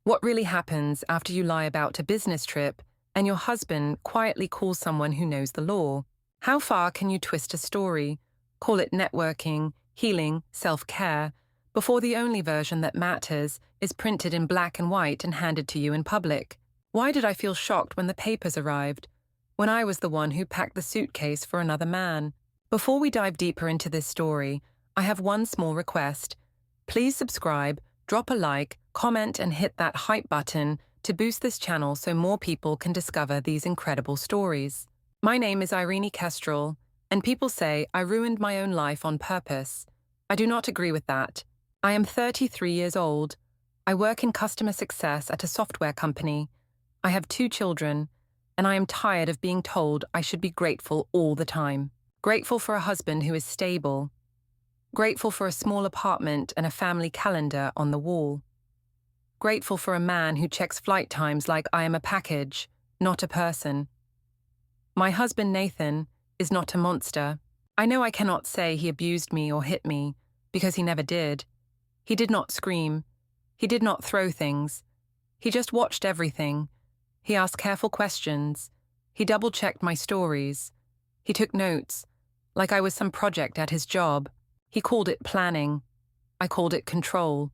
What really happens after you lie about a business trip and your husband quietly calls someone who knows the law? How far can you twist a story, call it networking, healing, self-care, before the only version that matters is printed in black and white and handed to you in public? Why did I feel shocked when the papers arrived, when I was the one who packed the suitcase for another man? Before we dive deeper into this story, I have one small request. Please subscribe, drop a like, comment and hit that hype button to boost this channel so more people can discover these incredible stories. My name is Irene Kestrel, and people say I ruined my own life on purpose. I do not agree with that. I am 33 years old. I work in customer success at a software company. I have 2 children, and I am tired of being told I should be grateful all the time. Grateful for a husband who is stable. Grateful for a small apartment and a family calendar on the wall. Grateful for a man who checks flight times like I am a package, not a person. My husband Nathan is not a monster. I know I cannot say he abused me or hit me, because he never did. He did not scream. He did not throw things. He just watched everything. He asked careful questions. He double-checked my stories. He took notes, like I was some project at his job. He called it planning. I called it control.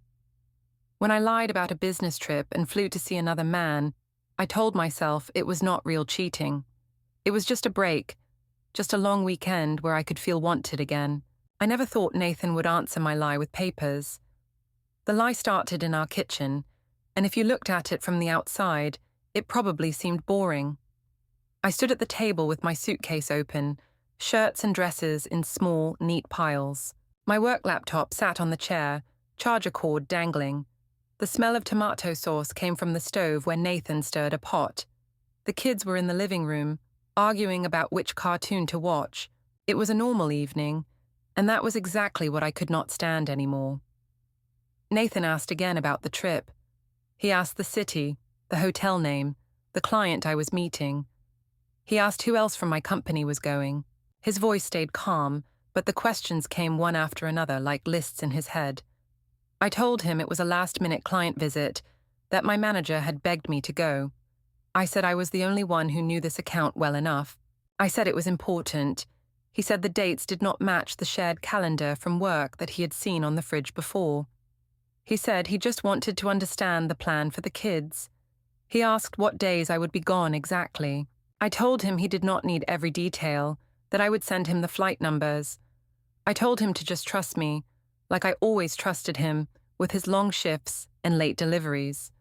When I lied about a business trip and flew to see another man, I told myself it was not real cheating. It was just a break, just a long weekend where I could feel wanted again. I never thought Nathan would answer my lie with papers. The lie started in our kitchen, and if you looked at it from the outside, it probably seemed boring. I stood at the table with my suitcase open, shirts and dresses in small, neat piles. My work laptop sat on the chair, charger cord dangling. The smell of tomato sauce came from the stove where Nathan stirred a pot. The kids were in the living room, arguing about which cartoon to watch. It was a normal evening, and that was exactly what I could not stand anymore. Nathan asked again about the trip. He asked the city, the hotel name, the client I was meeting. He asked who else from my company was going. His voice stayed calm, but the questions came one after another like lists in his head. I told him it was a last-minute client visit, that my manager had begged me to go. I said I was the only one who knew this account well enough. I said it was important. He said the dates did not match the shared calendar from work that he had seen on the fridge before. He said he just wanted to understand the plan for the kids. He asked what days I would be gone exactly. I told him he did not need every detail, that I would send him the flight numbers. I told him to just trust me, like I always trusted him, with his long shifts and late deliveries.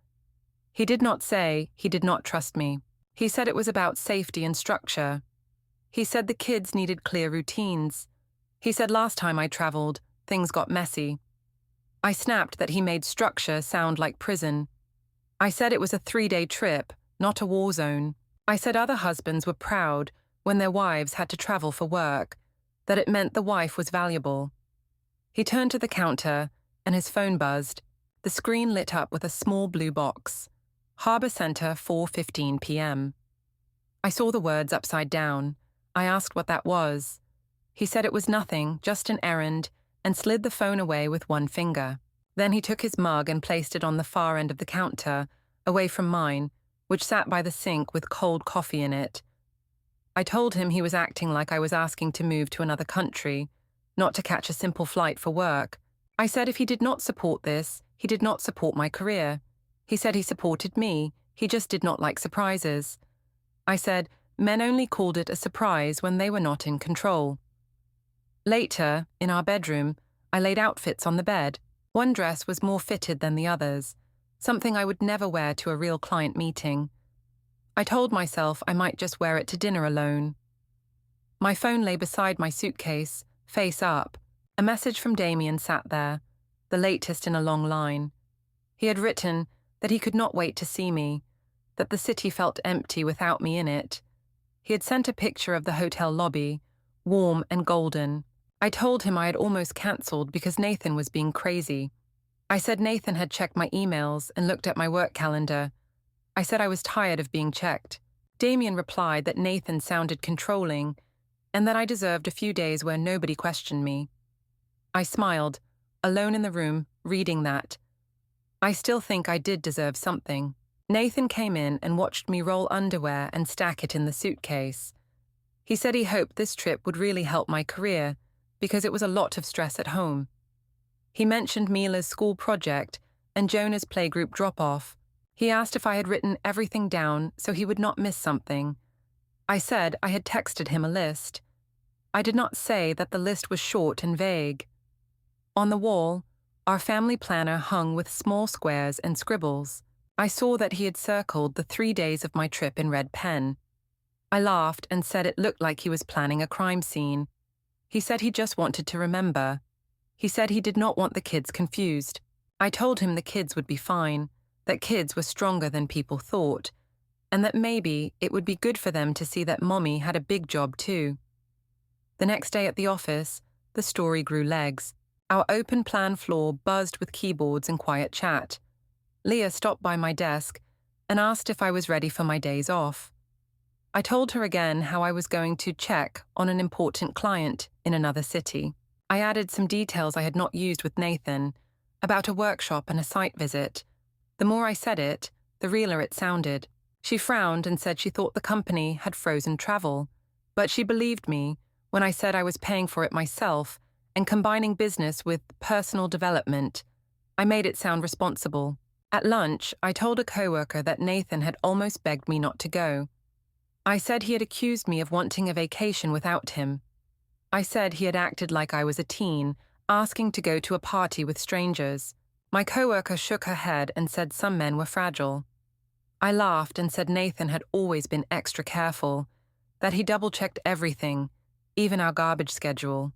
He did not say he did not trust me. He said it was about safety and structure. He said the kids needed clear routines. He said last time I traveled, things got messy. I snapped that he made structure sound like prison. I said it was a 3-day trip, not a war zone. I said other husbands were proud when their wives had to travel for work, that it meant the wife was valuable. He turned to the counter, and his phone buzzed. The screen lit up with a small blue box. Harbor Center, 4:15 p.m. I saw the words upside down. I asked what that was. He said it was nothing, just an errand, and slid the phone away with one finger. Then he took his mug and placed it on the far end of the counter, away from mine, which sat by the sink with cold coffee in it. I told him he was acting like I was asking to move to another country, not to catch a simple flight for work. I said if he did not support this, he did not support my career. He said he supported me, he just did not like surprises. I said men only called it a surprise when they were not in control. Later, in our bedroom, I laid outfits on the bed. One dress was more fitted than the others, something I would never wear to a real client meeting. I told myself I might just wear it to dinner alone. My phone lay beside my suitcase, face up. A message from Damien sat there, the latest in a long line. He had written that he could not wait to see me, that the city felt empty without me in it. He had sent a picture of the hotel lobby, warm and golden. I told him I had almost cancelled because Nathan was being crazy. I said Nathan had checked my emails and looked at my work calendar. I said I was tired of being checked. Damien replied that Nathan sounded controlling and that I deserved a few days where nobody questioned me. I smiled, alone in the room, reading that. I still think I did deserve something. Nathan came in and watched me roll underwear and stack it in the suitcase. He said he hoped this trip would really help my career because it was a lot of stress at home. He mentioned Mila's school project and Jonah's playgroup drop-off. He asked if I had written everything down so he would not miss something. I said I had texted him a list. I did not say that the list was short and vague. On the wall, our family planner hung with small squares and scribbles. I saw that he had circled the 3 days of my trip in red pen. I laughed and said it looked like he was planning a crime scene. He said he just wanted to remember. He said he did not want the kids confused. I told him the kids would be fine, that kids were stronger than people thought, and that maybe it would be good for them to see that Mommy had a big job too. The next day at the office, the story grew legs. Our open plan floor buzzed with keyboards and quiet chat. Leah stopped by my desk and asked if I was ready for my days off. I told her again how I was going to check on an important client in another city. I added some details I had not used with Nathan, about a workshop and a site visit. The more I said it, the realer it sounded. She frowned and said she thought the company had frozen travel, but she believed me when I said I was paying for it myself and combining business with personal development. I made it sound responsible. At lunch, I told a coworker that Nathan had almost begged me not to go. I said he had accused me of wanting a vacation without him. I said he had acted like I was a teen, asking to go to a party with strangers. My coworker shook her head and said some men were fragile. I laughed and said Nathan had always been extra careful, that he double-checked everything, even our garbage schedule.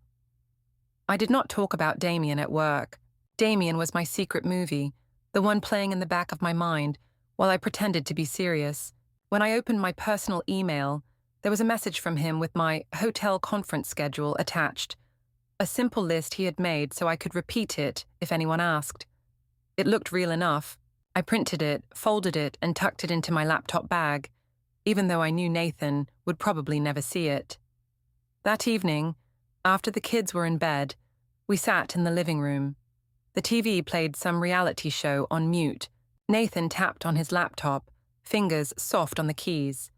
I did not talk about Damien at work. Damien was my secret movie, the one playing in the back of my mind while I pretended to be serious. When I opened my personal email, there was a message from him with my hotel conference schedule attached, a simple list he had made so I could repeat it if anyone asked. It looked real enough. I printed it, folded it, and tucked it into my laptop bag, even though I knew Nathan would probably never see it. That evening, after the kids were in bed, we sat in the living room. The TV played some reality show on mute. Nathan tapped on his laptop, fingers soft on the keys.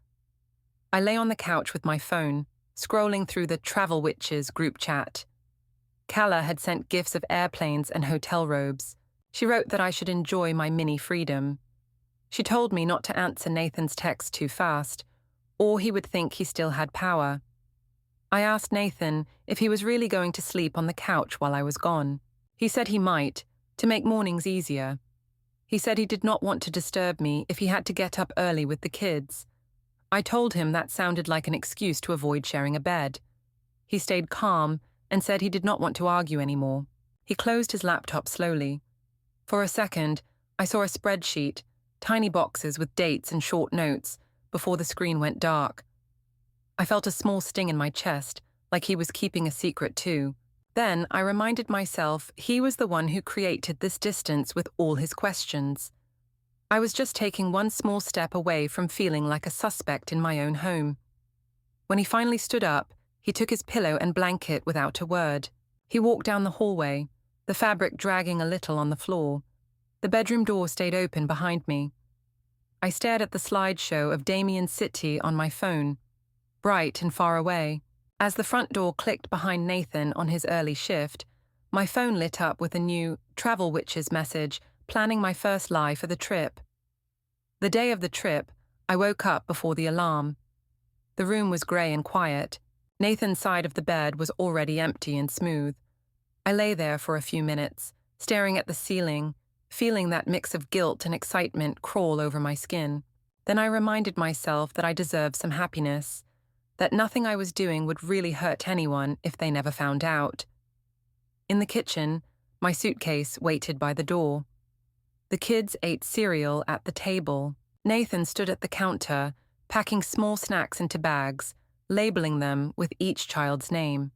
I lay on the couch with my phone, scrolling through the Travel Witches group chat. Kala had sent gifts of airplanes and hotel robes. She wrote that I should enjoy my mini freedom. She told me not to answer Nathan's text too fast, or he would think he still had power. I asked Nathan if he was really going to sleep on the couch while I was gone. He said he might, to make mornings easier. He said he did not want to disturb me if he had to get up early with the kids. I told him that sounded like an excuse to avoid sharing a bed. He stayed calm and said he did not want to argue anymore. He closed his laptop slowly. For a second, I saw a spreadsheet, tiny boxes with dates and short notes, before the screen went dark. I felt a small sting in my chest, like he was keeping a secret too. Then I reminded myself he was the one who created this distance with all his questions. I was just taking one small step away from feeling like a suspect in my own home. When he finally stood up, he took his pillow and blanket without a word. He walked down the hallway, the fabric dragging a little on the floor. The bedroom door stayed open behind me. I stared at the slideshow of Damien's city on my phone, bright and far away. As the front door clicked behind Nathan on his early shift, my phone lit up with a new Travel Witches message planning my first lie for the trip. The day of the trip, I woke up before the alarm. The room was grey and quiet. Nathan's side of the bed was already empty and smooth. I lay there for a few minutes, staring at the ceiling, feeling that mix of guilt and excitement crawl over my skin. Then I reminded myself that I deserved some happiness, that nothing I was doing would really hurt anyone if they never found out. In the kitchen, my suitcase waited by the door. The kids ate cereal at the table. Nathan stood at the counter, packing small snacks into bags, labeling them with each child's name.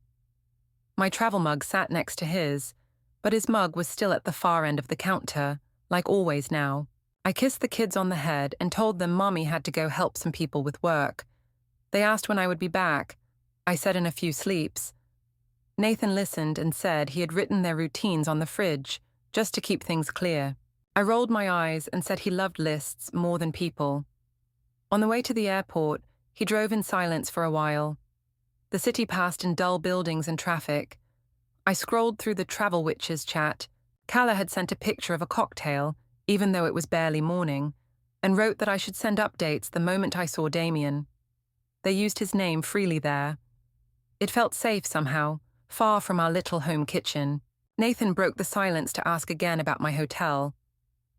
My travel mug sat next to his, but his mug was still at the far end of the counter, like always now. I kissed the kids on the head and told them Mommy had to go help some people with work. They asked when I would be back. I said in a few sleeps. Nathan listened and said he had written their routines on the fridge, just to keep things clear. I rolled my eyes and said he loved lists more than people. On the way to the airport, he drove in silence for a while. The city passed in dull buildings and traffic. I scrolled through the travel witches chat. Kala had sent a picture of a cocktail, even though it was barely morning, and wrote that I should send updates the moment I saw Damien. They used his name freely there. It felt safe somehow, far from our little home kitchen. Nathan broke the silence to ask again about my hotel.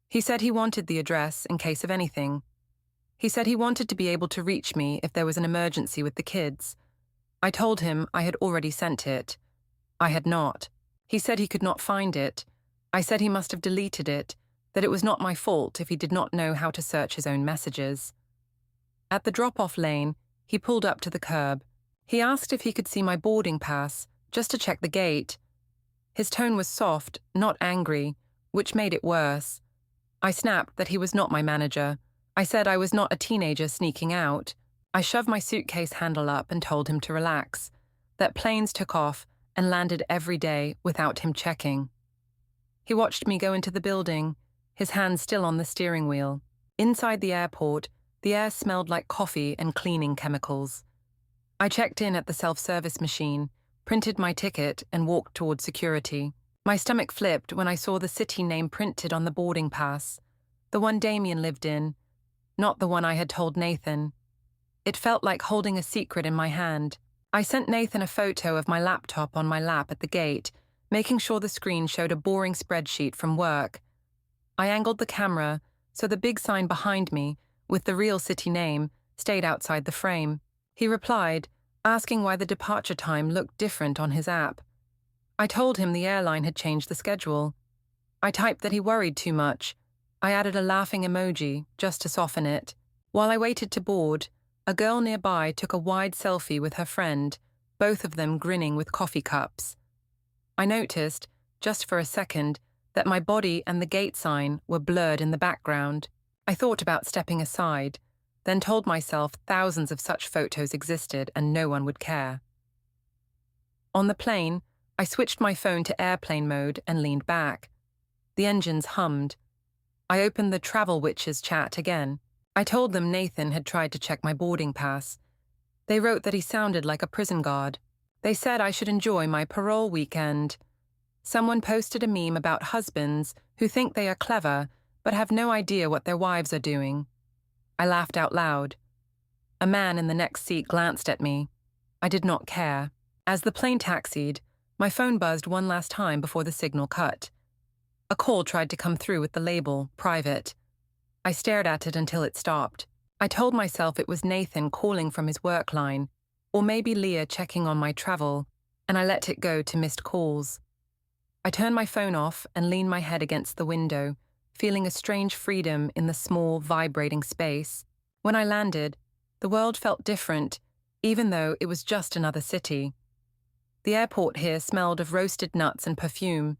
He said he wanted the address in case of anything. He said he wanted to be able to reach me if there was an emergency with the kids. I told him I had already sent it. I had not. He said he could not find it. I said he must have deleted it, that it was not my fault if he did not know how to search his own messages. At the drop-off lane, he pulled up to the curb. He asked if he could see my boarding pass, just to check the gate. His tone was soft, not angry, which made it worse. I snapped that he was not my manager. I said I was not a teenager sneaking out. I shoved my suitcase handle up and told him to relax, that planes took off and landed every day without him checking. He watched me go into the building, his hands still on the steering wheel. Inside the airport, the air smelled like coffee and cleaning chemicals. I checked in at the self-service machine, printed my ticket, and walked toward security. My stomach flipped when I saw the city name printed on the boarding pass, the one Damien lived in, not the one I had told Nathan. It felt like holding a secret in my hand. I sent Nathan a photo of my laptop on my lap at the gate, making sure the screen showed a boring spreadsheet from work. I angled the camera so the big sign behind me, with the real city name, stayed outside the frame. He replied, asking why the departure time looked different on his app. I told him the airline had changed the schedule. I typed that he worried too much. I added a laughing emoji, just to soften it. While I waited to board, a girl nearby took a wide selfie with her friend, both of them grinning with coffee cups. I noticed, just for a second, that my body and the gate sign were blurred in the background. I thought about stepping aside, then told myself thousands of such photos existed and no one would care. On the plane, I switched my phone to airplane mode and leaned back. The engines hummed. I opened the Travel Witches chat again. I told them Nathan had tried to check my boarding pass. They wrote that he sounded like a prison guard. They said I should enjoy my parole weekend. Someone posted a meme about husbands who think they are clever but have no idea what their wives are doing. I laughed out loud. A man in the next seat glanced at me. I did not care. As the plane taxied, my phone buzzed one last time before the signal cut. A call tried to come through with the label, private. I stared at it until it stopped. I told myself it was Nathan calling from his work line, or maybe Leah checking on my travel, and I let it go to missed calls. I turned my phone off and leaned my head against the window, feeling a strange freedom in the small, vibrating space. When I landed, the world felt different, even though it was just another city. The airport here smelled of roasted nuts and perfume.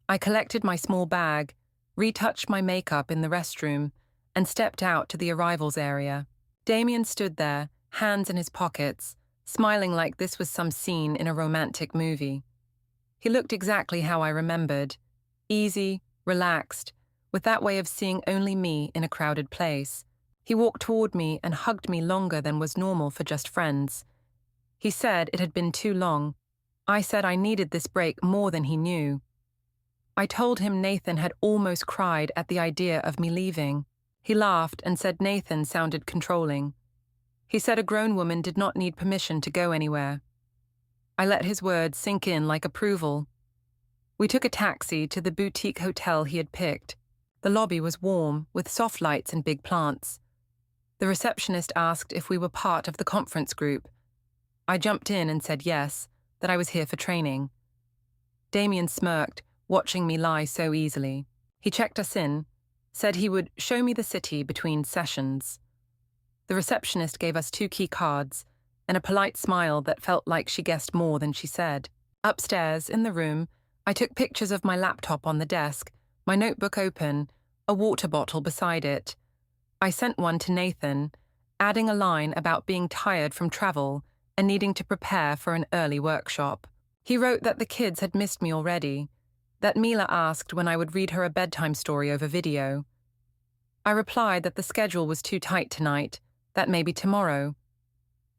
I collected my small bag, retouched my makeup in the restroom, and stepped out to the arrivals area. Damien stood there, hands in his pockets, smiling like this was some scene in a romantic movie. He looked exactly how I remembered, easy, relaxed, with that way of seeing only me in a crowded place. He walked toward me and hugged me longer than was normal for just friends. He said it had been too long. I said I needed this break more than he knew. I told him Nathan had almost cried at the idea of me leaving. He laughed and said Nathan sounded controlling. He said a grown woman did not need permission to go anywhere. I let his words sink in like approval. We took a taxi to the boutique hotel he had picked. The lobby was warm, with soft lights and big plants. The receptionist asked if we were part of the conference group. I jumped in and said yes, that I was here for training. Damien smirked, watching me lie so easily. He checked us in, said he would show me the city between sessions. The receptionist gave us 2 key cards and a polite smile that felt like she guessed more than she said. Upstairs, in the room, I took pictures of my laptop on the desk, my notebook open, a water bottle beside it. I sent one to Nathan, adding a line about being tired from travel and needing to prepare for an early workshop. He wrote that the kids had missed me already. that Mila asked when I would read her a bedtime story over video. I replied that the schedule was too tight tonight, that maybe tomorrow.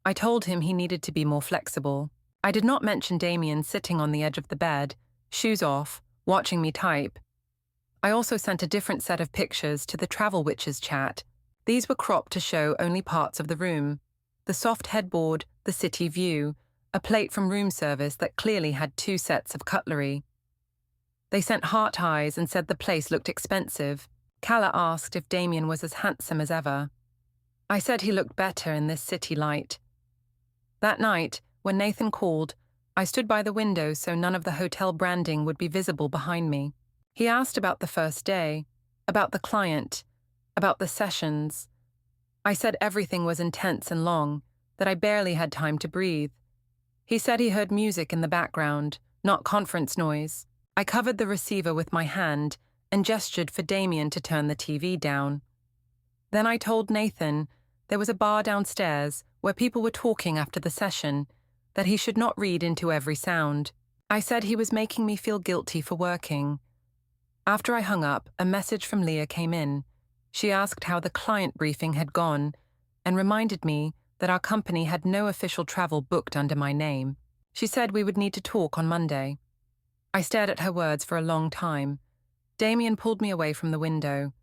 I told him he needed to be more flexible. I did not mention Damien sitting on the edge of the bed, shoes off, watching me type. I also sent a different set of pictures to the Travel Witches chat. These were cropped to show only parts of the room. The soft headboard, the city view, a plate from room service that clearly had 2 sets of cutlery. They sent heart eyes and said the place looked expensive. Calla asked if Damien was as handsome as ever. I said he looked better in this city light. That night, when Nathan called, I stood by the window so none of the hotel branding would be visible behind me. He asked about the first day, about the client, about the sessions. I said everything was intense and long, that I barely had time to breathe. He said he heard music in the background, not conference noise. I covered the receiver with my hand and gestured for Damien to turn the TV down. Then I told Nathan there was a bar downstairs where people were talking after the session, that he should not read into every sound. I said he was making me feel guilty for working. After I hung up, a message from Leah came in. She asked how the client briefing had gone and reminded me that our company had no official travel booked under my name. She said we would need to talk on Monday. I stared at her words for a long time. Damien pulled me away from the window.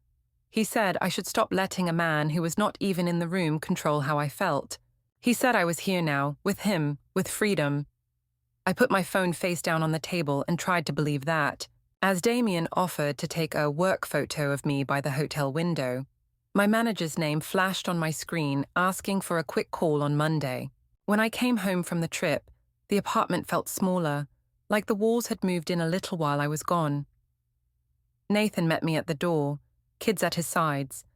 He said I should stop letting a man who was not even in the room control how I felt. He said I was here now, with him, with freedom. I put my phone face down on the table and tried to believe that. As Damien offered to take a work photo of me by the hotel window, my manager's name flashed on my screen asking for a quick call on Monday. When I came home from the trip, the apartment felt smaller, like the walls had moved in a little while I was gone. Nathan met me at the door, kids at his sides.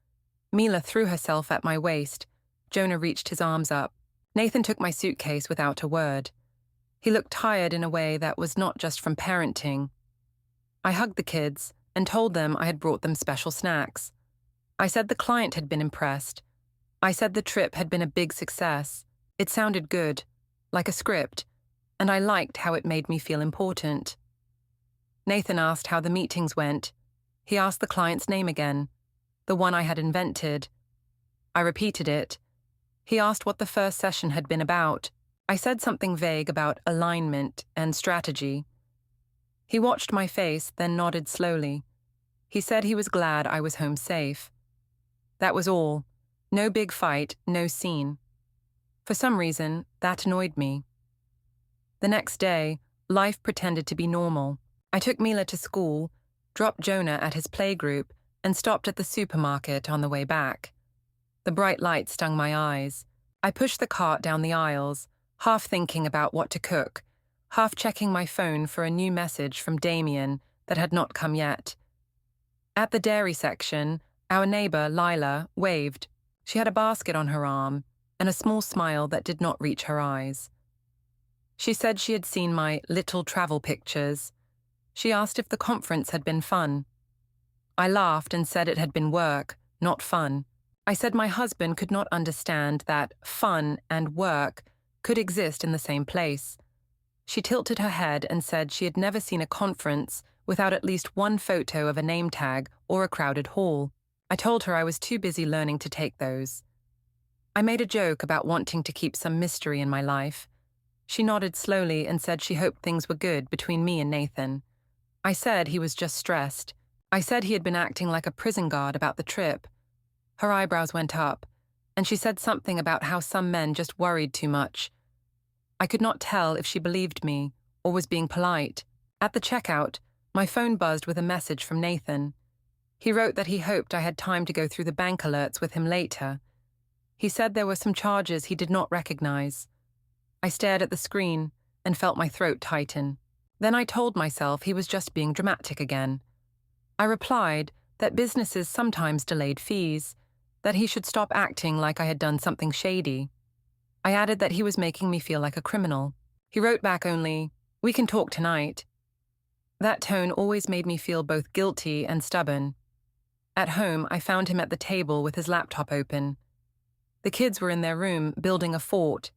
Mila threw herself at my waist. Jonah reached his arms up. Nathan took my suitcase without a word. He looked tired in a way that was not just from parenting. I hugged the kids and told them I had brought them special snacks. I said the client had been impressed. I said the trip had been a big success. It sounded good, like a script, and I liked how it made me feel important. Nathan asked how the meetings went. He asked the client's name again, the one I had invented. I repeated it. He asked what the first session had been about. I said something vague about alignment and strategy. He watched my face, then nodded slowly. He said he was glad I was home safe. That was all. No big fight, no scene. For some reason, that annoyed me. The next day, life pretended to be normal. I took Mila to school, dropped Jonah at his playgroup, and stopped at the supermarket on the way back. The bright light stung my eyes. I pushed the cart down the aisles, half thinking about what to cook, half checking my phone for a new message from Damien that had not come yet. At the dairy section, our neighbor, Lila, waved. She had a basket on her arm and a small smile that did not reach her eyes. She said she had seen my little travel pictures. She asked if the conference had been fun. I laughed and said it had been work, not fun. I said my husband could not understand that fun and work could exist in the same place. She tilted her head and said she had never seen a conference without at least one photo of a name tag or a crowded hall. I told her I was too busy learning to take those. I made a joke about wanting to keep some mystery in my life. She nodded slowly and said she hoped things were good between me and Nathan. I said he was just stressed. I said he had been acting like a prison guard about the trip. Her eyebrows went up, and she said something about how some men just worried too much. I could not tell if she believed me or was being polite. At the checkout, my phone buzzed with a message from Nathan. He wrote that he hoped I had time to go through the bank alerts with him later. He said there were some charges he did not recognize. I stared at the screen and felt my throat tighten. Then I told myself he was just being dramatic again. I replied that businesses sometimes delayed fees, that he should stop acting like I had done something shady. I added that he was making me feel like a criminal. He wrote back only, "We can talk tonight." That tone always made me feel both guilty and stubborn. At home, I found him at the table with his laptop open. The kids were in their room, building a fort.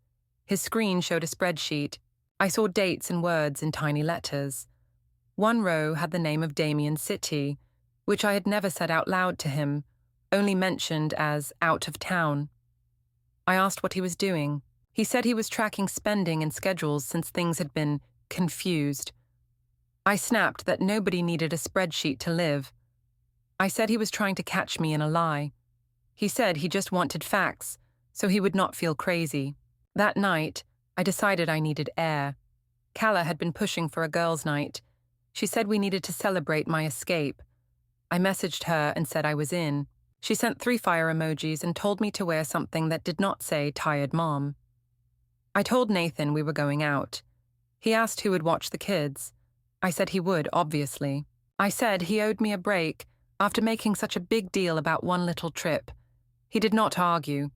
His screen showed a spreadsheet. I saw dates and words in tiny letters. One row had the name of Damien's city, which I had never said out loud to him, only mentioned as out of town. I asked what he was doing. He said he was tracking spending and schedules since things had been confused. I snapped that nobody needed a spreadsheet to live. I said he was trying to catch me in a lie. He said he just wanted facts, so he would not feel crazy. That night, I decided I needed air. Calla had been pushing for a girls' night. She said we needed to celebrate my escape. I messaged her and said I was in. She sent 3 fire emojis and told me to wear something that did not say tired mom. I told Nathan we were going out. He asked who would watch the kids. I said he would, obviously. I said he owed me a break after making such a big deal about one little trip. He did not argue.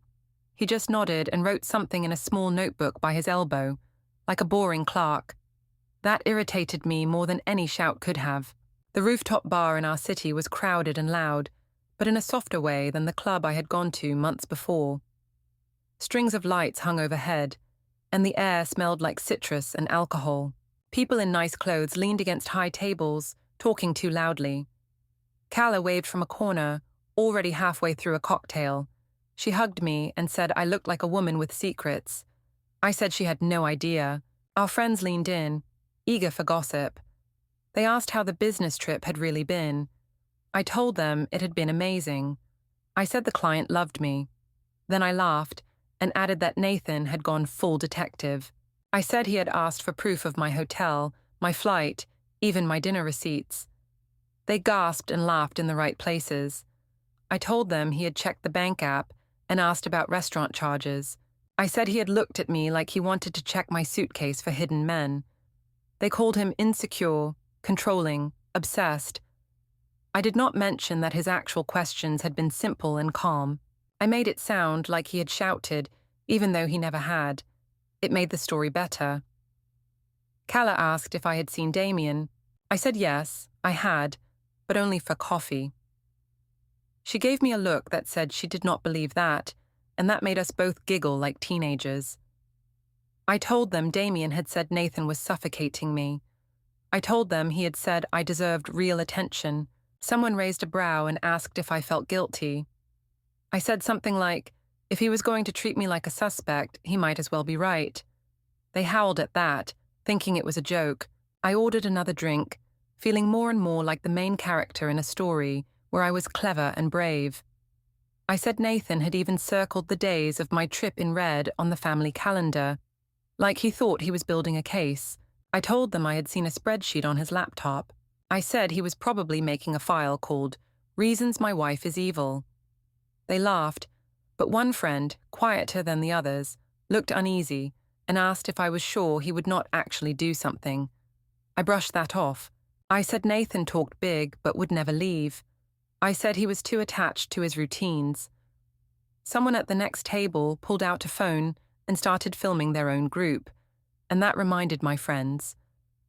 He just nodded and wrote something in a small notebook by his elbow, like a boring clerk. That irritated me more than any shout could have. The rooftop bar in our city was crowded and loud, but in a softer way than the club I had gone to months before. Strings of lights hung overhead, and the air smelled like citrus and alcohol. People in nice clothes leaned against high tables, talking too loudly. Calla waved from a corner, already halfway through a cocktail. She hugged me and said I looked like a woman with secrets. I said she had no idea. Our friends leaned in, eager for gossip. They asked how the business trip had really been. I told them it had been amazing. I said the client loved me. Then I laughed and added that Nathan had gone full detective. I said he had asked for proof of my hotel, my flight, even my dinner receipts. They gasped and laughed in the right places. I told them he had checked the bank app and asked about restaurant charges. I said he had looked at me like he wanted to check my suitcase for hidden men. They called him insecure, controlling, obsessed. I did not mention that his actual questions had been simple and calm. I made it sound like he had shouted, even though he never had. It made the story better. Calla asked if I had seen Damien. I said yes, I had, but only for coffee. She gave me a look that said she did not believe that, and that made us both giggle like teenagers. I told them Damien had said Nathan was suffocating me. I told them he had said I deserved real attention. Someone raised a brow and asked if I felt guilty. I said something like, if he was going to treat me like a suspect, he might as well be right. They howled at that, thinking it was a joke. I ordered another drink, feeling more and more like the main character in a story where I was clever and brave. I said Nathan had even circled the days of my trip in red on the family calendar, like he thought he was building a case. I told them I had seen a spreadsheet on his laptop. I said he was probably making a file called Reasons My Wife is Evil. They laughed, but one friend, quieter than the others, looked uneasy and asked if I was sure he would not actually do something. I brushed that off. I said Nathan talked big but would never leave. I said he was too attached to his routines. Someone at the next table pulled out a phone and started filming their own group, and that reminded my friends.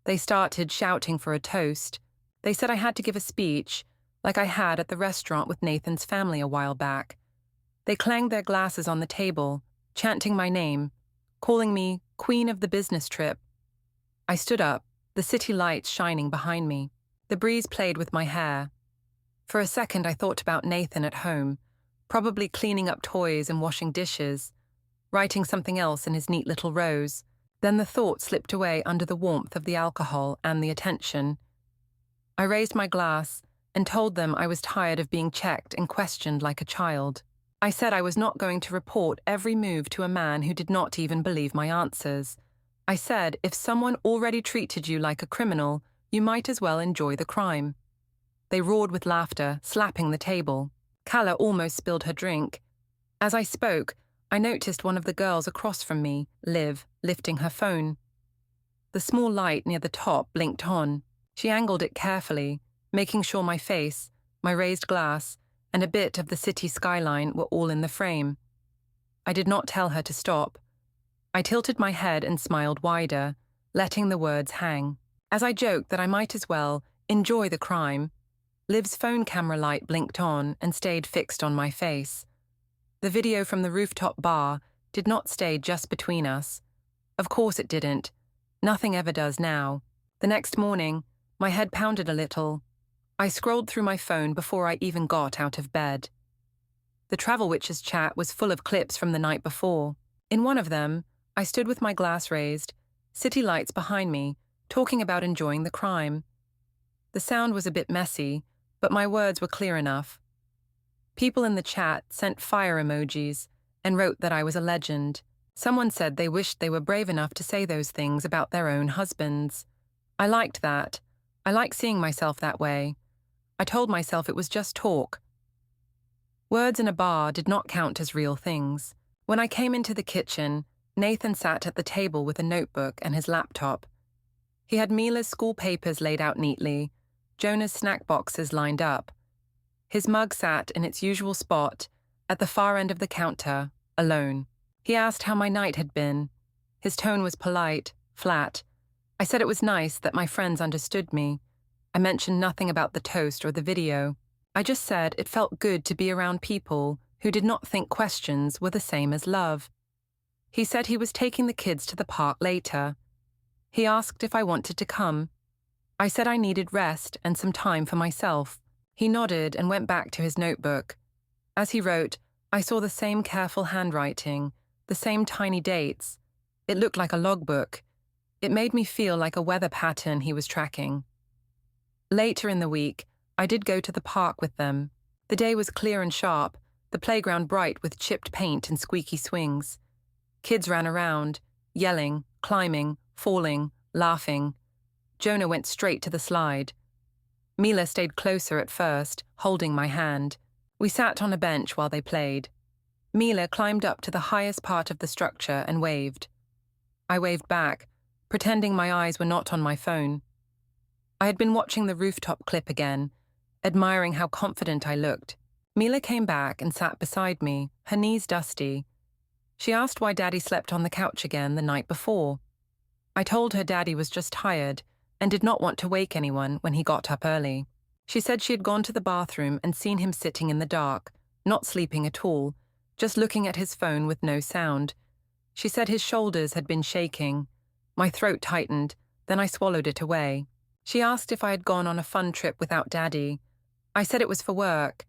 They started shouting for a toast. They said I had to give a speech, like I had at the restaurant with Nathan's family a while back. They clanged their glasses on the table, chanting my name, calling me Queen of the Business Trip. I stood up, the city lights shining behind me. The breeze played with my hair. For a second I thought about Nathan at home, probably cleaning up toys and washing dishes, writing something else in his neat little rows. Then the thought slipped away under the warmth of the alcohol and the attention. I raised my glass and told them I was tired of being checked and questioned like a child. I said I was not going to report every move to a man who did not even believe my answers. I said if someone already treated you like a criminal, you might as well enjoy the crime. They roared with laughter, slapping the table. Calla almost spilled her drink. As I spoke, I noticed one of the girls across from me, Liv, lifting her phone. The small light near the top blinked on. She angled it carefully, making sure my face, my raised glass, and a bit of the city skyline were all in the frame. I did not tell her to stop. I tilted my head and smiled wider, letting the words hang. As I joked that I might as well enjoy the crime, Liv's phone camera light blinked on and stayed fixed on my face. The video from the rooftop bar did not stay just between us. Of course it didn't. Nothing ever does now. The next morning, My head pounded a little. I scrolled through my phone before I even got out of bed. The Travel Witches chat was full of clips from the night before. In one of them, I stood with my glass raised, city lights behind me, talking about enjoying the crime. The sound was a bit messy, but my words were clear enough. People in the chat sent fire emojis and wrote that I was a legend. Someone said they wished they were brave enough to say those things about their own husbands. I liked that. I like seeing myself that way. I told myself it was just talk. Words in a bar did not count as real things. When I came into the kitchen, Nathan sat at the table with a notebook and his laptop. He had Mila's school papers laid out neatly, Jonah's snack boxes lined up. His mug sat in its usual spot, at the far end of the counter, alone. He asked how my night had been. His tone was polite, flat. I said it was nice that my friends understood me. I mentioned nothing about the toast or the video. I just said it felt good to be around people who did not think questions were the same as love. He said he was taking the kids to the park later. He asked if I wanted to come. I said I needed rest and some time for myself. He nodded and went back to his notebook. As he wrote, I saw the same careful handwriting, the same tiny dates. It looked like a logbook. It made me feel like a weather pattern he was tracking. Later in the week, I did go to the park with them. The day was clear and sharp, the playground bright with chipped paint and squeaky swings. Kids ran around, yelling, climbing, falling, laughing. Jonah went straight to the slide. Mila stayed closer at first, holding my hand. We sat on a bench while they played. Mila climbed up to the highest part of the structure and waved. I waved back, pretending my eyes were not on my phone. I had been watching the rooftop clip again, admiring how confident I looked. Mila came back and sat beside me, her knees dusty. She asked why Daddy slept on the couch again the night before. I told her Daddy was just tired and did not want to wake anyone when he got up early. She said she had gone to the bathroom and seen him sitting in the dark, not sleeping at all, just looking at his phone with no sound. She said his shoulders had been shaking. My throat tightened, then I swallowed it away. She asked if I had gone on a fun trip without Daddy. I said it was for work.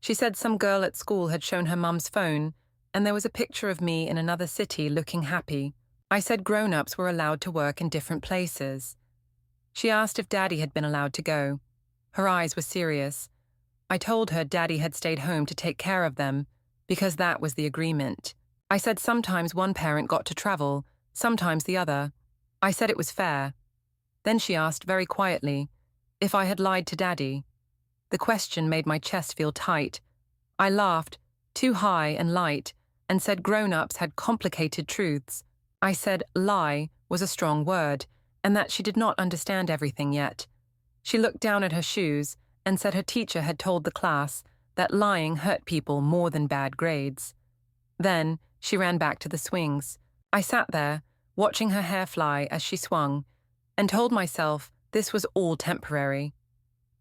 She said some girl at school had shown her mum's phone, and there was a picture of me in another city looking happy. I said grown-ups were allowed to work in different places. She asked if Daddy had been allowed to go. Her eyes were serious. I told her Daddy had stayed home to take care of them, because that was the agreement. I said sometimes one parent got to travel, sometimes the other. I said it was fair. Then she asked very quietly if I had lied to Daddy. The question made my chest feel tight. I laughed, too high and light, and said grown-ups had complicated truths. I said lie was a strong word, and that she did not understand everything yet. She looked down at her shoes and said her teacher had told the class that lying hurt people more than bad grades. Then she ran back to the swings. I sat there, watching her hair fly as she swung, and told myself this was all temporary.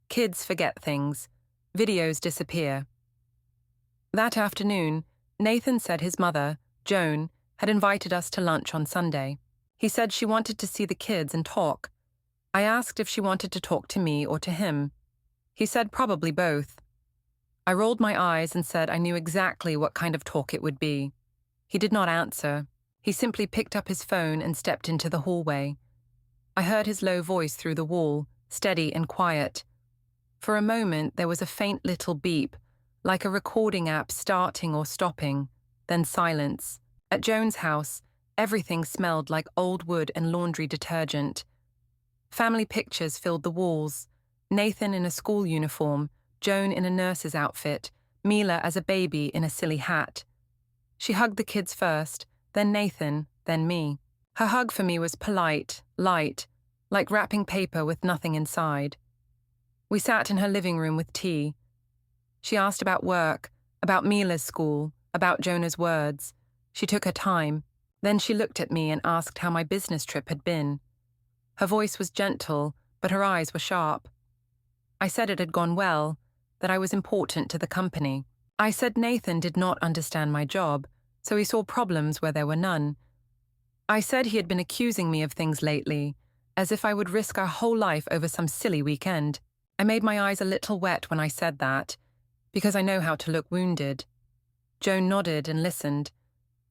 Kids forget things. Videos disappear. That afternoon, Nathan said his mother, Joan, had invited us to lunch on Sunday. He said she wanted to see the kids and talk. I asked if she wanted to talk to me or to him. He said probably both. I rolled my eyes and said I knew exactly what kind of talk it would be. He did not answer. He simply picked up his phone and stepped into the hallway. I heard his low voice through the wall, steady and quiet. For a moment, there was a faint little beep, like a recording app starting or stopping, then silence. At Joan's house, everything smelled like old wood and laundry detergent. Family pictures filled the walls. Nathan in a school uniform, Joan in a nurse's outfit, Mila as a baby in a silly hat. She hugged the kids first, then Nathan, then me. Her hug for me was polite, light, like wrapping paper with nothing inside. We sat in her living room with tea. She asked about work, about Mila's school, about Jonah's words. She took her time. Then she looked at me and asked how my business trip had been. Her voice was gentle, but her eyes were sharp. I said it had gone well, that I was important to the company. I said Nathan did not understand my job, so he saw problems where there were none. I said he had been accusing me of things lately, as if I would risk our whole life over some silly weekend. I made my eyes a little wet when I said that, because I know how to look wounded. Joan nodded and listened.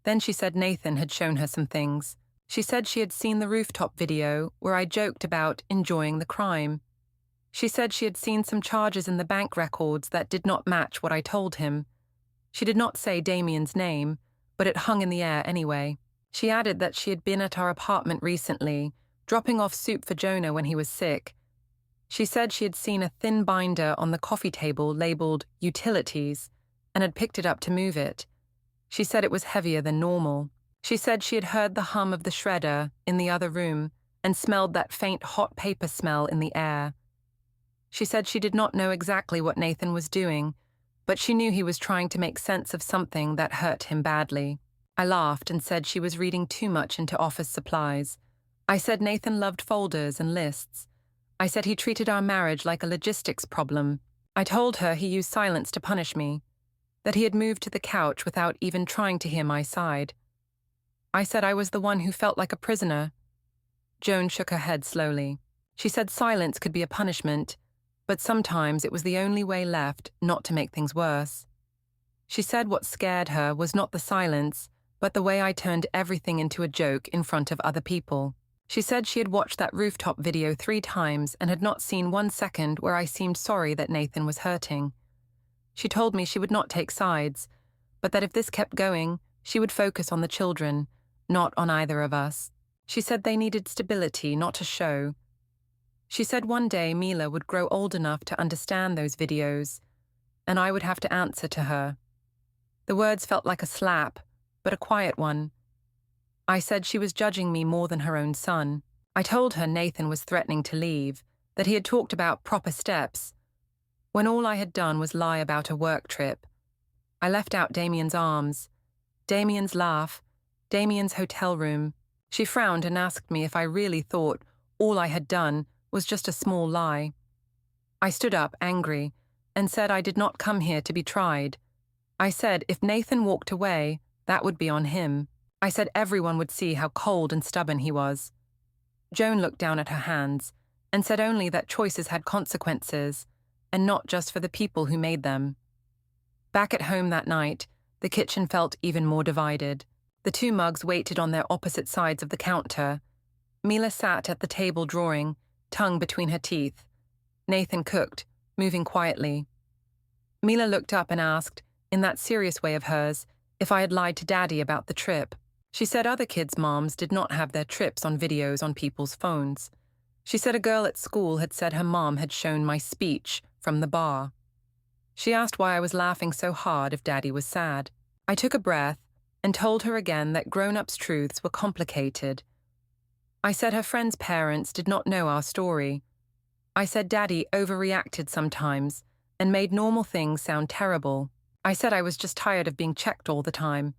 Then she said Nathan had shown her some things. She said she had seen the rooftop video where I joked about enjoying the crime. She said she had seen some charges in the bank records that did not match what I told him. She did not say Damien's name, but it hung in the air anyway. She added that she had been at our apartment recently, dropping off soup for Jonah when he was sick. She said she had seen a thin binder on the coffee table labeled Utilities and had picked it up to move it. She said it was heavier than normal. She said she had heard the hum of the shredder in the other room and smelled that faint hot paper smell in the air. She said she did not know exactly what Nathan was doing, but she knew he was trying to make sense of something that hurt him badly. I laughed and said she was reading too much into office supplies. I said Nathan loved folders and lists. I said he treated our marriage like a logistics problem. I told her he used silence to punish me, that he had moved to the couch without even trying to hear my side. I said I was the one who felt like a prisoner. Joan shook her head slowly. She said silence could be a punishment, but sometimes it was the only way left not to make things worse. She said what scared her was not the silence, but the way I turned everything into a joke in front of other people. She said she had watched that rooftop video 3 times and had not seen 1 second where I seemed sorry that Nathan was hurting. She told me she would not take sides, but that if this kept going, she would focus on the children, not on either of us. She said they needed stability, not a show. She said one day Mila would grow old enough to understand those videos, and I would have to answer to her. The words felt like a slap, but a quiet one. I said she was judging me more than her own son. I told her Nathan was threatening to leave, that he had talked about proper steps, when all I had done was lie about a work trip. I left out Damien's arms, Damien's laugh, Damien's hotel room. She frowned and asked me if I really thought all I had done was just a small lie. I stood up, angry, and said I did not come here to be tried. I said if Nathan walked away, that would be on him. I said everyone would see how cold and stubborn he was. Joan looked down at her hands and said only that choices had consequences, and not just for the people who made them. Back at home that night, the kitchen felt even more divided. The 2 mugs waited on their opposite sides of the counter. Mila sat at the table drawing, tongue between her teeth. Nathan cooked, moving quietly. Mila looked up and asked, in that serious way of hers, if I had lied to Daddy about the trip. She said other kids' moms did not have their trips on videos on people's phones. She said a girl at school had said her mom had shown my speech from the bar. She asked why I was laughing so hard if Daddy was sad. I took a breath and told her again that grown-ups' truths were complicated. I said her friend's parents did not know our story. I said Daddy overreacted sometimes and made normal things sound terrible. I said I was just tired of being checked all the time.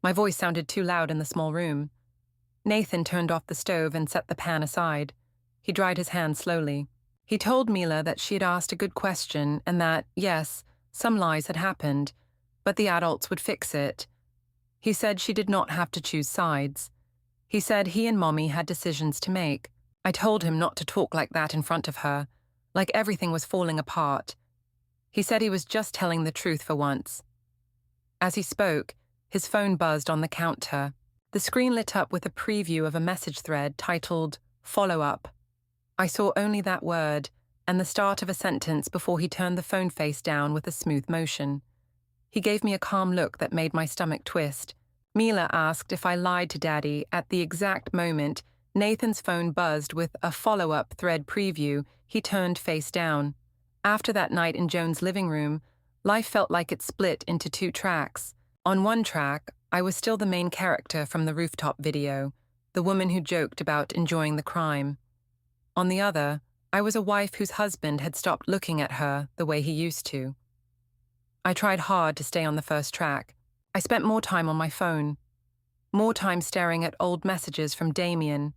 My voice sounded too loud in the small room. Nathan turned off the stove and set the pan aside. He dried his hands slowly. He told Mila that she had asked a good question and that, yes, some lies had happened, but the adults would fix it. He said she did not have to choose sides. He said he and Mommy had decisions to make. I told him not to talk like that in front of her, like everything was falling apart. He said he was just telling the truth for once. As he spoke, his phone buzzed on the counter. The screen lit up with a preview of a message thread titled, "Follow Up." I saw only that word and the start of a sentence before he turned the phone face down with a smooth motion. He gave me a calm look that made my stomach twist. Mila asked if I lied to Daddy at the exact moment Nathan's phone buzzed with a follow-up thread preview. He turned face down. After that night in Joan's living room, life felt like it split into 2 tracks. On one track, I was still the main character from the rooftop video, the woman who joked about enjoying the crime. On the other, I was a wife whose husband had stopped looking at her the way he used to. I tried hard to stay on the first track. I spent more time on my phone, more time staring at old messages from Damien,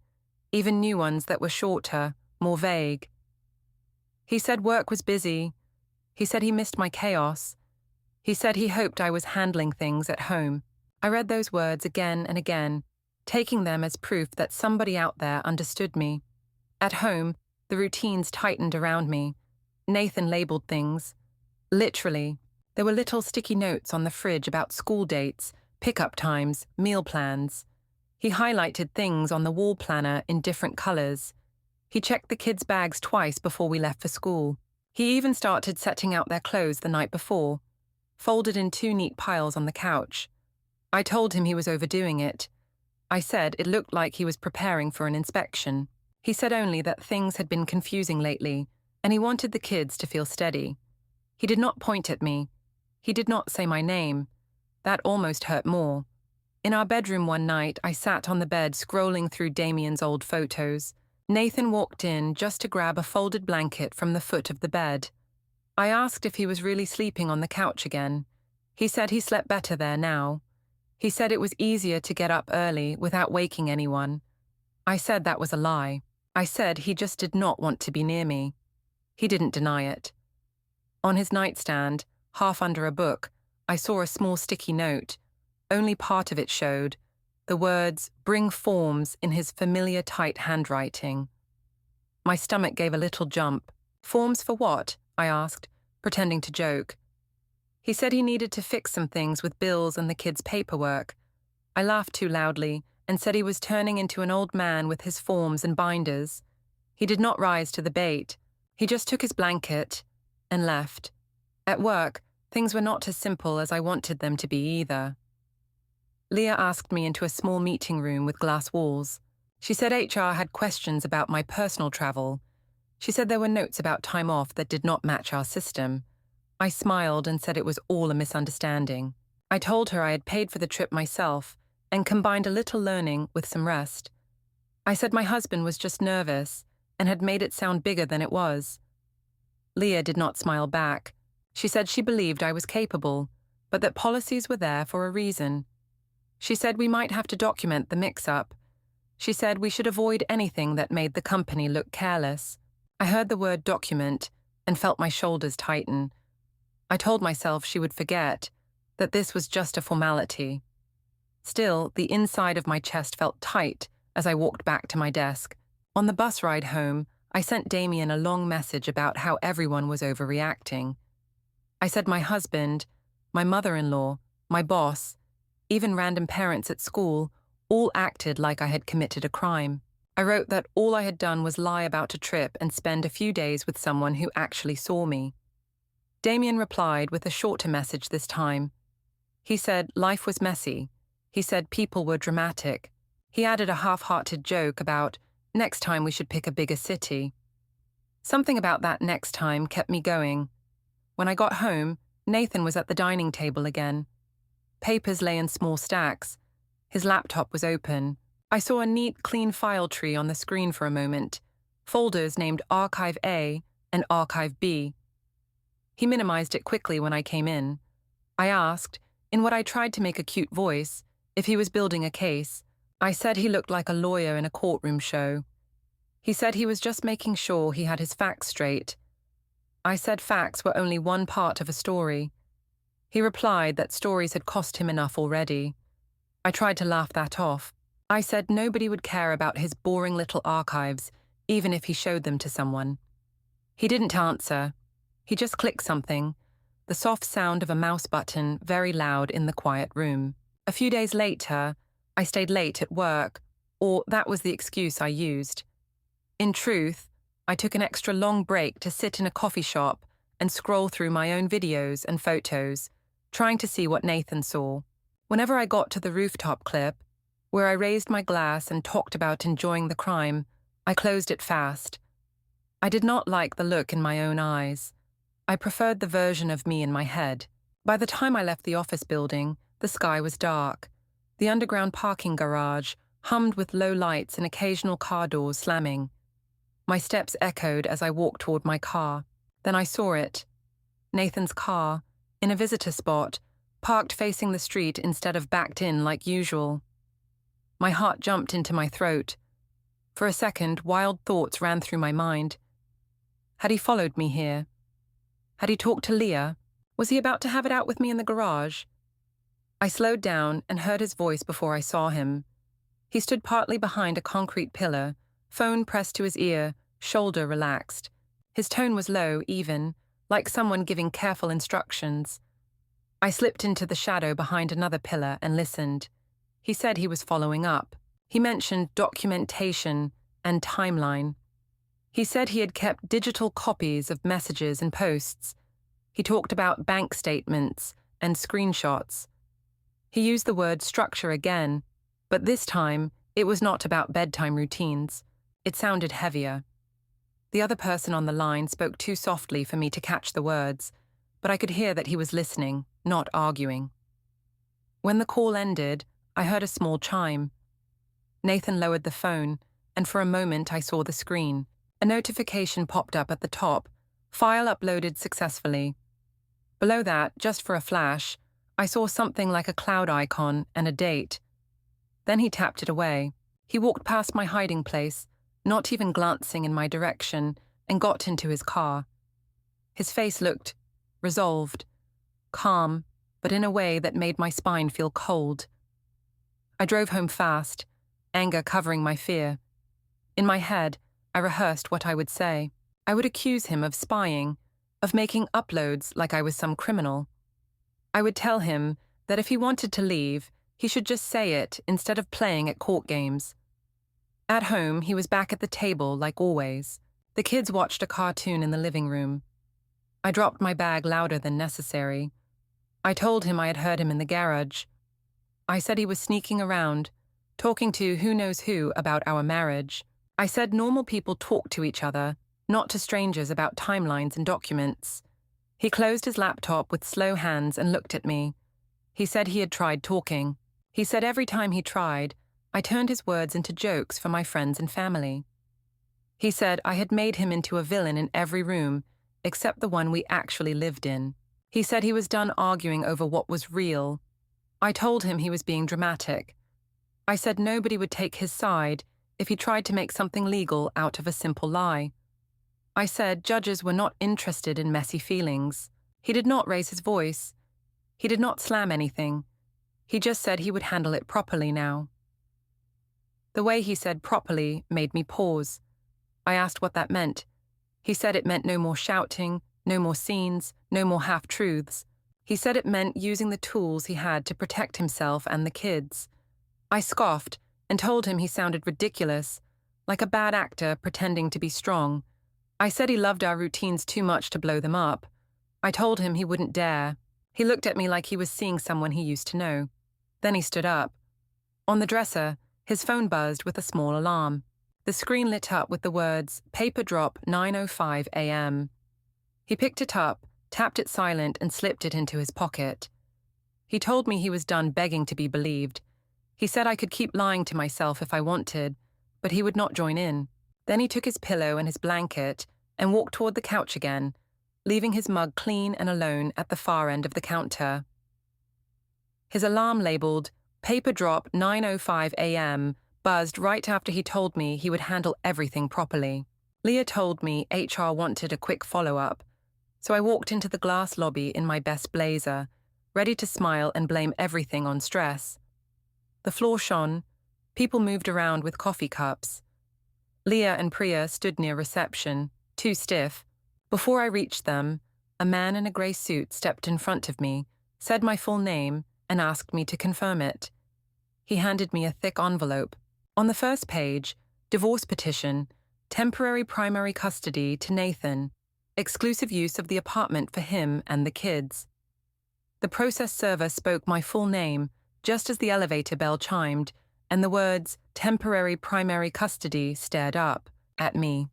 even new ones that were shorter, more vague. He said work was busy. He said he missed my chaos. He said he hoped I was handling things at home. I read those words again and again, taking them as proof that somebody out there understood me. At home, the routines tightened around me. Nathan labeled things. Literally, there were little sticky notes on the fridge about school dates, pickup times, meal plans. He highlighted things on the wall planner in different colors. He checked the kids' bags twice before we left for school. He even started setting out their clothes the night before, folded in 2 neat piles on the couch. I told him he was overdoing it. I said it looked like he was preparing for an inspection. He said only that things had been confusing lately, and he wanted the kids to feel steady. He did not point at me. He did not say my name. That almost hurt more. In our bedroom one night, I sat on the bed scrolling through Damien's old photos. Nathan walked in just to grab a folded blanket from the foot of the bed. I asked if he was really sleeping on the couch again. He said he slept better there now. He said it was easier to get up early without waking anyone. I said that was a lie. I said he just did not want to be near me. He didn't deny it. On his nightstand, half under a book, I saw a small sticky note. Only part of it showed. The words, "Bring forms," in his familiar tight handwriting. My stomach gave a little jump. Forms for what? I asked, pretending to joke. He said he needed to fix some things with bills and the kids' paperwork. I laughed too loudly and said he was turning into an old man with his forms and binders. He did not rise to the bait. He just took his blanket and left. At work, things were not as simple as I wanted them to be either. Leah asked me into a small meeting room with glass walls. She said HR had questions about my personal travel. She said there were notes about time off that did not match our system. I smiled and said it was all a misunderstanding. I told her I had paid for the trip myself and combined a little learning with some rest. I said my husband was just nervous and had made it sound bigger than it was. Leah did not smile back. She said she believed I was capable, but that policies were there for a reason. She said we might have to document the mix-up. She said we should avoid anything that made the company look careless. I heard the word document and felt my shoulders tighten. I told myself she would forget, that this was just a formality. Still, the inside of my chest felt tight as I walked back to my desk. On the bus ride home, I sent Damien a long message about how everyone was overreacting. I said my husband, my mother-in-law, my boss, even random parents at school, all acted like I had committed a crime. I wrote that all I had done was lie about a trip and spend a few days with someone who actually saw me. Damien replied with a shorter message this time. He said life was messy. He said people were dramatic. He added a half-hearted joke about next time we should pick a bigger city. Something about that next time kept me going. When I got home, Nathan was at the dining table again. Papers lay in small stacks. His laptop was open. I saw a neat, clean file tree on the screen for a moment, folders named Archive A and Archive B. He minimized it quickly when I came in. I asked, in what I tried to make a cute voice, if he was building a case. I said he looked like a lawyer in a courtroom show. He said he was just making sure he had his facts straight. I said facts were only one part of a story. He replied that stories had cost him enough already. I tried to laugh that off. I said nobody would care about his boring little archives, even if he showed them to someone. He didn't answer. He just clicked something, the soft sound of a mouse button very loud in the quiet room. A few days later, I stayed late at work, or that was the excuse I used. In truth, I took an extra long break to sit in a coffee shop and scroll through my own videos and photos, trying to see what Nathan saw. Whenever I got to the rooftop clip, where I raised my glass and talked about enjoying the crime, I closed it fast. I did not like the look in my own eyes. I preferred the version of me in my head. By the time I left the office building, the sky was dark. The underground parking garage hummed with low lights and occasional car doors slamming. My steps echoed as I walked toward my car. Then I saw it. Nathan's car, in a visitor spot, parked facing the street instead of backed in like usual. My heart jumped into my throat. For a second, wild thoughts ran through my mind. Had he followed me here? Had he talked to Leah? Was he about to have it out with me in the garage? I slowed down and heard his voice before I saw him. He stood partly behind a concrete pillar, phone pressed to his ear, shoulder relaxed. His tone was low, even, like someone giving careful instructions. I slipped into the shadow behind another pillar and listened. He said he was following up. He mentioned documentation and timeline. He said he had kept digital copies of messages and posts. He talked about bank statements and screenshots. He used the word structure again, but this time it was not about bedtime routines. It sounded heavier. The other person on the line spoke too softly for me to catch the words, but I could hear that he was listening, not arguing. When the call ended, I heard a small chime. Nathan lowered the phone, and for a moment I saw the screen. A notification popped up at the top. File uploaded successfully. Below that, just for a flash, I saw something like a cloud icon and a date. Then he tapped it away. He walked past my hiding place, not even glancing in my direction, and got into his car. His face looked resolved, calm, but in a way that made my spine feel cold. I drove home fast, anger covering my fear. In my head, I rehearsed what I would say. I would accuse him of spying, of making uploads like I was some criminal. I would tell him that if he wanted to leave, he should just say it instead of playing at court games. At home, he was back at the table like always. The kids watched a cartoon in the living room. I dropped my bag louder than necessary. I told him I had heard him in the garage. I said he was sneaking around, talking to who knows who about our marriage. I said normal people talk to each other, not to strangers about timelines and documents. He closed his laptop with slow hands and looked at me. He said he had tried talking. He said every time he tried, I turned his words into jokes for my friends and family. He said I had made him into a villain in every room, except the one we actually lived in. He said he was done arguing over what was real. I told him he was being dramatic. I said nobody would take his side if he tried to make something legal out of a simple lie. I said judges were not interested in messy feelings. He did not raise his voice. He did not slam anything. He just said he would handle it properly now. The way he said properly made me pause. I asked what that meant. He said it meant no more shouting, no more scenes, no more half-truths. He said it meant using the tools he had to protect himself and the kids. I scoffed and told him he sounded ridiculous, like a bad actor pretending to be strong. I said he loved our routines too much to blow them up. I told him he wouldn't dare. He looked at me like he was seeing someone he used to know. Then he stood up. On the dresser, his phone buzzed with a small alarm. The screen lit up with the words, "Paper drop 9:05 a.m." He picked it up, tapped it silent, and slipped it into his pocket. He told me he was done begging to be believed. He said I could keep lying to myself if I wanted, but he would not join in. Then he took his pillow and his blanket and walked toward the couch again, leaving his mug clean and alone at the far end of the counter. His alarm labeled, "Paper drop 9:05 a.m." buzzed right after he told me he would handle everything properly. Leah told me HR wanted a quick follow-up, so I walked into the glass lobby in my best blazer, ready to smile and blame everything on stress. The floor shone. People moved around with coffee cups. Leah and Priya stood near reception, too stiff. Before I reached them, a man in a grey suit stepped in front of me, said my full name, and asked me to confirm it. He handed me a thick envelope. On the first page, divorce petition, temporary primary custody to Nathan, exclusive use of the apartment for him and the kids. The process server spoke my full name just as the elevator bell chimed, and the words temporary primary custody stared up at me.